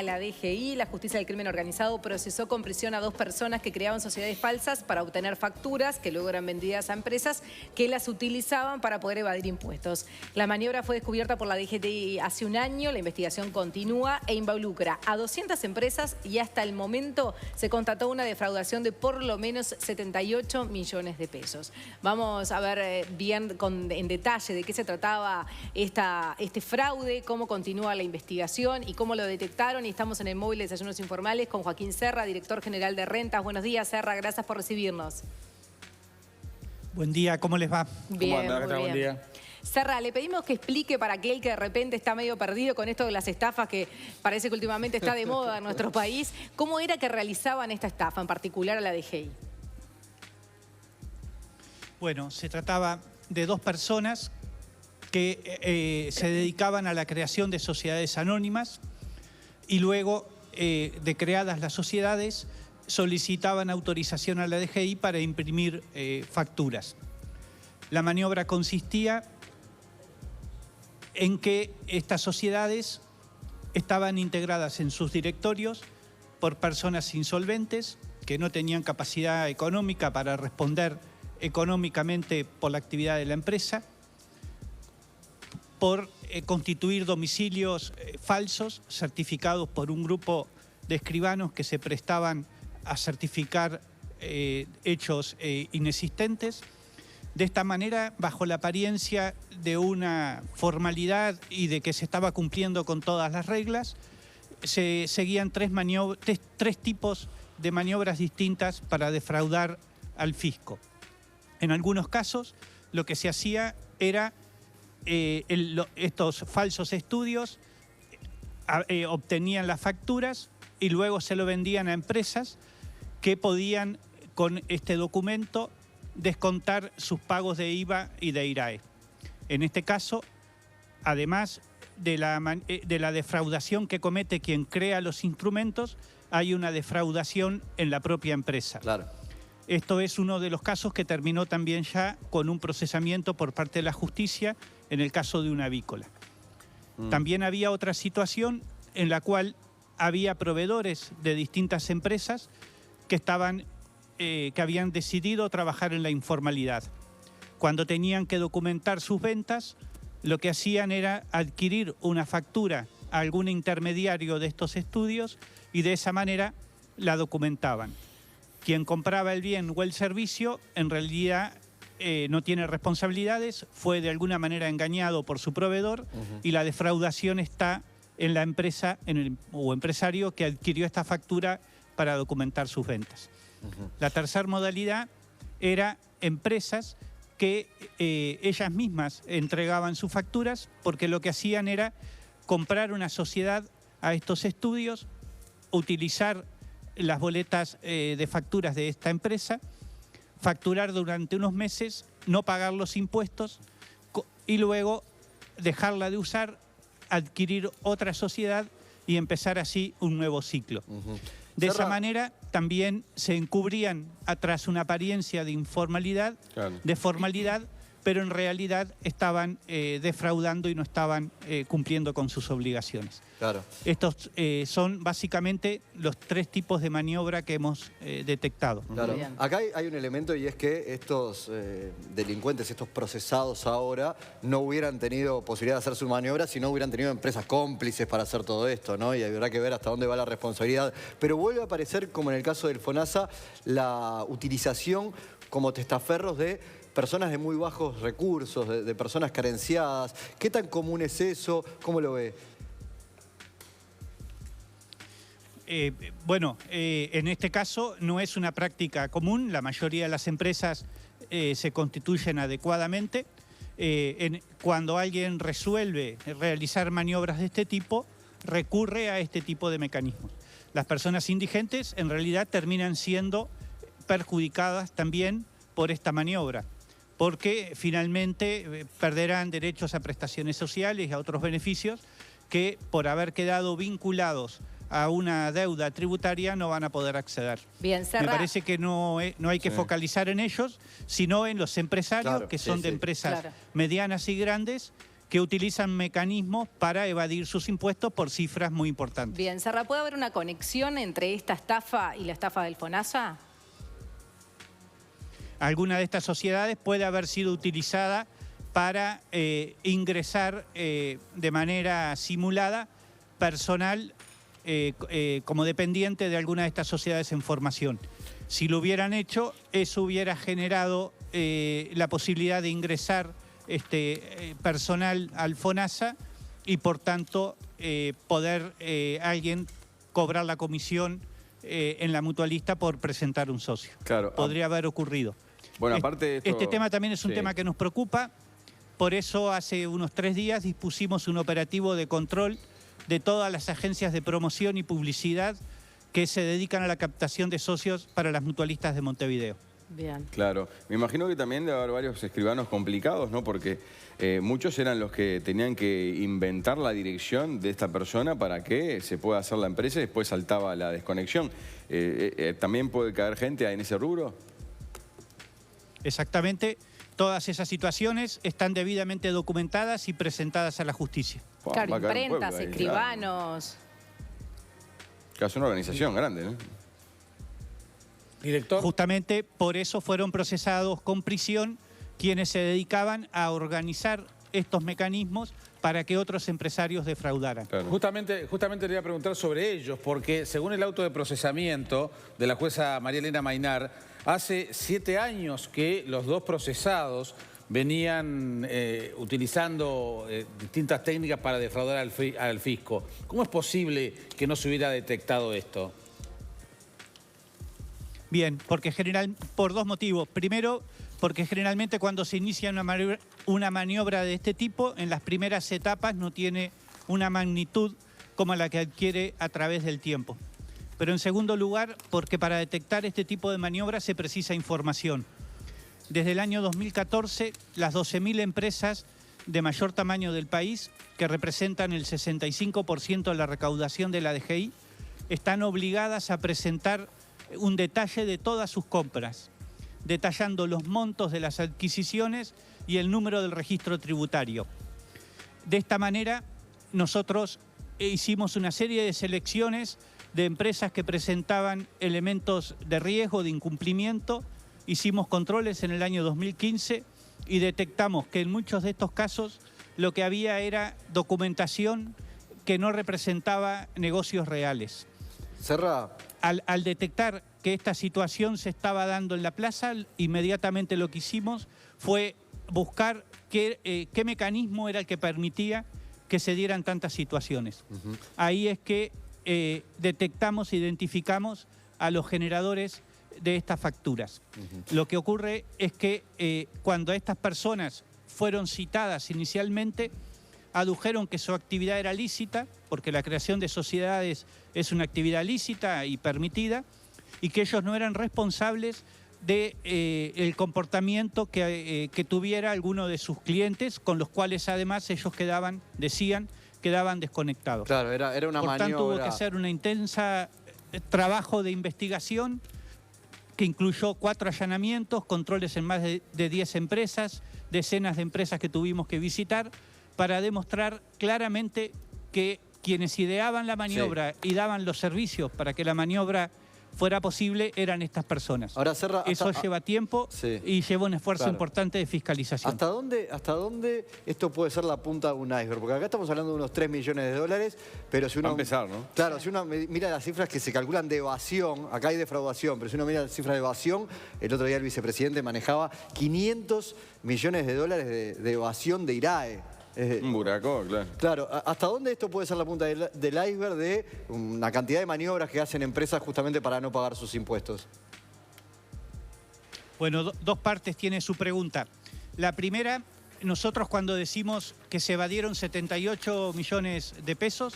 La DGI, la Justicia del Crimen Organizado, procesó con prisión a 2 personas que creaban sociedades falsas para obtener facturas que luego eran vendidas a empresas que las utilizaban para poder evadir impuestos. La maniobra fue descubierta por la DGI hace un año, la investigación continúa e involucra a 200 empresas y hasta el momento se constató una defraudación de por lo menos 78 millones de pesos. Vamos a ver bien en detalle de qué se trataba este fraude, cómo continúa la investigación y cómo lo detectaron. Y estamos en el móvil de Desayunos Informales con Joaquín Serra, director general de Rentas. Buenos días, Serra, gracias por recibirnos. Buen día, ¿cómo les va? Bien, ¿Cómo anda? muy bien. Buen día. Serra, le pedimos que explique para aquel que de repente está medio perdido con esto de las estafas que parece que últimamente está de moda en nuestro país, ¿cómo era que realizaban esta estafa, en particular a la DGI? Bueno, se trataba de 2 personas que se dedicaban a la creación de sociedades anónimas y luego de creadas las sociedades solicitaban autorización a la DGI para imprimir facturas. La maniobra consistía en que estas sociedades estaban integradas en sus directorios por personas insolventes que no tenían capacidad económica para responder económicamente por la actividad de la empresa, por constituir domicilios falsos certificados por un grupo de escribanos que se prestaban a certificar hechos inexistentes. De esta manera, bajo la apariencia de una formalidad y de que se estaba cumpliendo con todas las reglas, se seguían 3 tipos de maniobras distintas para defraudar al fisco. En algunos casos, lo que se hacía era estos falsos estudios obtenían las facturas y luego se lo vendían a empresas que podían con este documento descontar sus pagos de IVA y de IRAE. En este caso, además de la defraudación que comete quien crea los instrumentos, hay una defraudación en la propia empresa. Claro. Esto es uno de los casos que terminó también ya con un procesamiento por parte de la justicia en el caso de una avícola. También había otra situación en la cual había proveedores de distintas empresas que habían decidido trabajar en la informalidad. Cuando tenían que documentar sus ventas, lo que hacían era adquirir una factura a algún intermediario de estos estudios y de esa manera la documentaban. Quien compraba el bien o el servicio en realidad no tiene responsabilidades, fue de alguna manera engañado por su proveedor y la defraudación está en la empresa o empresario que adquirió esta factura para documentar sus ventas. La tercera modalidad era empresas que ellas mismas entregaban sus facturas porque lo que hacían era comprar una sociedad a estos estudios, utilizar las boletas de facturas de esta empresa, facturar durante unos meses, no pagar los impuestos y luego dejarla de usar, adquirir otra sociedad y empezar así un nuevo ciclo. De esa manera también se encubrían atrás una apariencia de informalidad, de formalidad, pero en realidad estaban defraudando y no estaban cumpliendo con sus obligaciones. Claro. Estos son básicamente los 3 tipos de maniobra que hemos detectado. Claro. Acá hay un elemento y es que estos delincuentes, estos procesados ahora, no hubieran tenido posibilidad de hacer su maniobra si no hubieran tenido empresas cómplices para hacer todo esto, ¿no? Y habrá que ver hasta dónde va la responsabilidad. Pero vuelve a aparecer, como en el caso del FONASA, la utilización como testaferros de personas de muy bajos recursos, de personas carenciadas. ¿Qué tan común es eso? ¿Cómo lo ve? Bueno, en este caso no es una práctica común. La mayoría de las empresas se constituyen adecuadamente. Cuando alguien resuelve realizar maniobras de este tipo, recurre a este tipo de mecanismos. Las personas indigentes en realidad terminan siendo perjudicadas también por esta maniobra, porque finalmente perderán derechos a prestaciones sociales y a otros beneficios que por haber quedado vinculados a una deuda tributaria no van a poder acceder. Bien, Serra. Me parece que no hay que focalizar en ellos, sino en los empresarios, claro, que son de empresas medianas y grandes, que utilizan mecanismos para evadir sus impuestos por cifras muy importantes. Bien, Serra, ¿puede haber una conexión entre esta estafa y la estafa del FONASA? Alguna de estas sociedades puede haber sido utilizada para ingresar de manera simulada personal como dependiente de alguna de estas sociedades en formación. Si lo hubieran hecho, eso hubiera generado la posibilidad de ingresar personal al FONASA y por tanto poder alguien cobrar la comisión en la mutualista por presentar un socio. Claro. Podría haber ocurrido. Bueno, aparte de esto, este tema también es un sí. tema que nos preocupa, por eso hace unos 3 días dispusimos un operativo de control de todas las agencias de promoción y publicidad que se dedican a la captación de socios para las mutualistas de Montevideo. Bien. Claro, me imagino que también debe haber varios escribanos complicados, ¿no? Porque muchos eran los que tenían que inventar la dirección de esta persona para que se pueda hacer la empresa y después saltaba la desconexión. ¿También puede caer gente en ese rubro? Exactamente, todas esas situaciones están debidamente documentadas y presentadas a la justicia. Claro, Va a caer un imprentas, pueblo ahí, escribanos. claro. Es una organización grande, ¿no? Director. Justamente por eso fueron procesados con prisión quienes se dedicaban a organizar estos mecanismos para que otros empresarios defraudaran. Claro. Justamente le iba a preguntar sobre ellos, porque según el auto de procesamiento de la jueza María Elena Maynar, hace 7 años que los 2 procesados venían utilizando distintas técnicas para defraudar al fisco. ¿Cómo es posible que no se hubiera detectado esto? Bien, porque por 2 motivos. Primero, porque generalmente cuando se inicia una maniobra de este tipo, en las primeras etapas no tiene una magnitud como la que adquiere a través del tiempo. Pero en segundo lugar, porque para detectar este tipo de maniobras se precisa información. Desde el año 2014, las 12.000 empresas de mayor tamaño del país, que representan el 65% de la recaudación de la DGI, están obligadas a presentar un detalle de todas sus compras, detallando los montos de las adquisiciones y el número del registro tributario. De esta manera, nosotros hicimos una serie de selecciones de empresas que presentaban elementos de riesgo, de incumplimiento. Hicimos controles en el año 2015 y detectamos que en muchos de estos casos lo que había era documentación que no representaba negocios reales. Serra. Al detectar que esta situación se estaba dando en la plaza, inmediatamente lo que hicimos fue buscar qué mecanismo era el que permitía que se dieran tantas situaciones. Ahí es que detectamos, identificamos a los generadores de estas facturas. Lo que ocurre es que cuando estas personas fueron citadas inicialmente, adujeron que su actividad era lícita, porque la creación de sociedades es una actividad lícita y permitida, y que ellos no eran responsables del comportamiento que tuviera alguno de sus clientes, con los cuales además ellos quedaban desconectados. Claro, era una maniobra. Por tanto, hubo que hacer una intensa trabajo de investigación que incluyó 4 allanamientos, controles en más de 10 empresas, decenas de empresas que tuvimos que visitar, para demostrar claramente que quienes ideaban la maniobra y daban los servicios para que la maniobra fuera posible eran estas personas. Ahora, Serra, eso lleva tiempo y lleva un esfuerzo importante de fiscalización. ¿Hasta dónde esto puede ser la punta de un iceberg? Porque acá estamos hablando de unos 3 millones de dólares, pero si uno... Va a empezar, ¿no? Claro, si uno mira las cifras que se calculan de evasión, acá hay defraudación, pero si uno mira las cifras de evasión, el otro día el vicepresidente manejaba 500 millones de dólares de evasión de IRAE. Un buraco, claro. Claro, ¿hasta dónde esto puede ser la punta del iceberg de una cantidad de maniobras que hacen empresas justamente para no pagar sus impuestos? Bueno, 2 partes tiene su pregunta. La primera, nosotros cuando decimos que se evadieron 78 millones de pesos,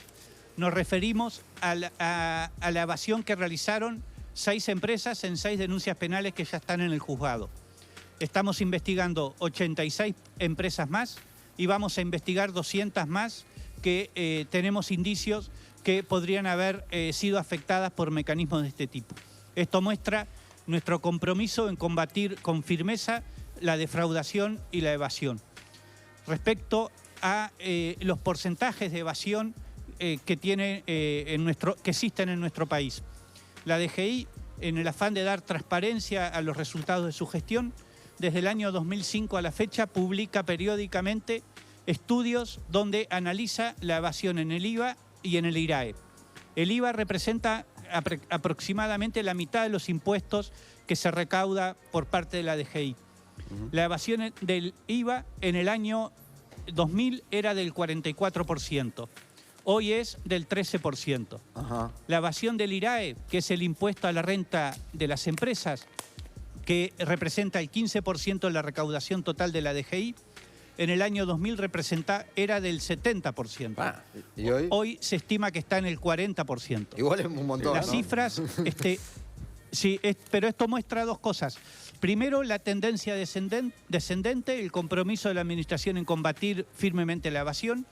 nos referimos a la evasión que realizaron 6 empresas en 6 denuncias penales que ya están en el juzgado. Estamos investigando 86 empresas más y vamos a investigar 200 más que tenemos indicios que podrían haber sido afectadas por mecanismos de este tipo. Esto muestra nuestro compromiso en combatir con firmeza la defraudación y la evasión. Respecto a los porcentajes de evasión que existen en nuestro país. La DGI, en el afán de dar transparencia a los resultados de su gestión, desde el año 2005 a la fecha publica periódicamente estudios donde analiza la evasión en el IVA y en el IRAE. El IVA representa aproximadamente la mitad de los impuestos que se recauda por parte de la DGI. La evasión del IVA en el año 2000 era del 44%. Hoy es del 13%. La evasión del IRAE, que es el impuesto a la renta de las empresas, que representa el 15% de la recaudación total de la DGI, en el año 2000 era del 70%. ¿Y hoy? Hoy se estima que está en el 40%. Igual es un montón, Las ¿no? cifras, sí, pero esto muestra dos cosas. Primero, la tendencia descendente, el compromiso de la Administración en combatir firmemente la evasión.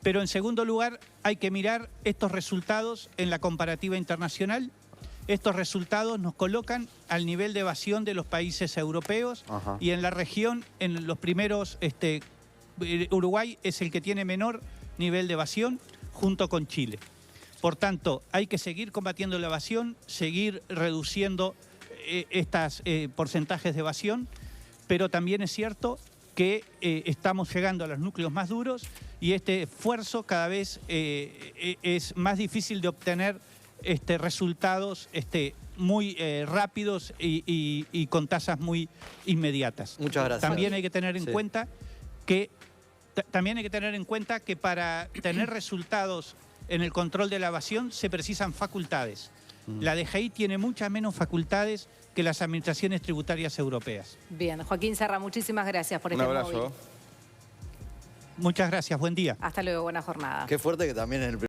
Pero en segundo lugar, hay que mirar estos resultados en la comparativa internacional. Estos resultados nos colocan al nivel de evasión de los países europeos. Y en la región, en los primeros, Uruguay es el que tiene menor nivel de evasión junto con Chile. Por tanto, hay que seguir combatiendo la evasión, seguir reduciendo estos porcentajes de evasión, pero también es cierto que estamos llegando a los núcleos más duros y este esfuerzo cada vez es más difícil de obtener resultados muy rápidos y con tasas muy inmediatas. Muchas gracias. También hay que tener en cuenta que para tener resultados en el control de la evasión se precisan facultades. La DGI tiene muchas menos facultades que las administraciones tributarias europeas. Bien, Joaquín Serra, muchísimas gracias por este Un abrazo. móvil. Muchas gracias, buen día. Hasta luego, buena jornada. Qué fuerte que también en el